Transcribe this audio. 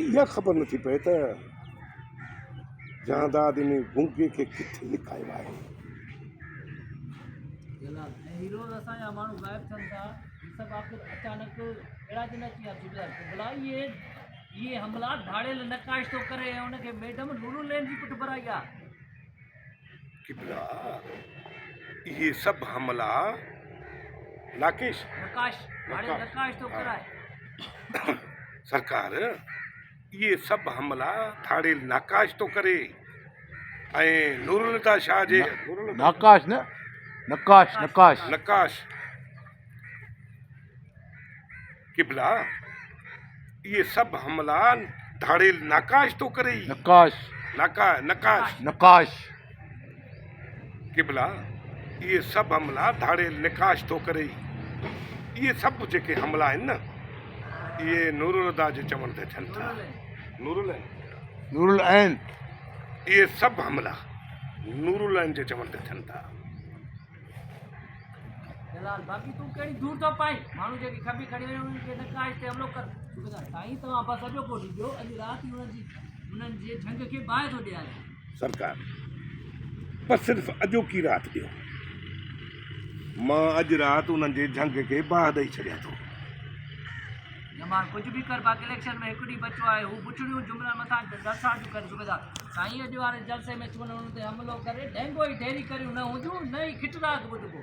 इहा ख़बर नथी पए त जहादाद इन गुंगे खे किथे लिकायो आहे। हीरो असांजा माण्हू गायब थियनि था, सभु आख़िर अचानक अहिड़ा दिन अची विया भला इहे हमला धाड़ियल नकाश थो करे ऐं उनखे मैडम नूरुलैन जी पुठ भराई आहे। किबला ये सब हमला नकाश तो कराए सरकार ये सब हमला थाड़ेल नकाश तो करे ऐं नूरुलता शाह जे नकाश किबला ये सब हमला धाड़ेल नकाश तो करे नकाश किबला ये सब हमला धाड़ेल निकाश तो करे। ये सब जेके हमला आहिनि न ये नूरुलदा जे चवण ते थियनि था। नूरुलैन ये सब हमला नूरुलैन जे चवण ते थियनि था। बाक़ी तूं कहिड़ी दूर थो पाई माण्हू जेके खबी खड़ी वञनि उन्हनि खे नकाश ते हमलो कर साईं तव्हां बसि अॼो कोन ॾियो अॼु राति उन्हनि जे झंग खे बाहि थो ॾियारे सरकार बस सिर्फ़ अॼोकी राति ॾियो मां अॼु राति उन्हनि जे झंग खे बाहि ॾेई छॾियां थो। मां कुझु बि कर बाक़ी इलेक्शन में हिकु ॾींहुं बचियो आहे हू पुछड़ियूं जुमला मथां जलसा थियूं करे सूबेदार साईं अॼु वारे जलसे में हुन ते हमिलो करे डेंगो ई ढेरी करियूं न हूंदियूं न ई खिटराक ॿुधबो।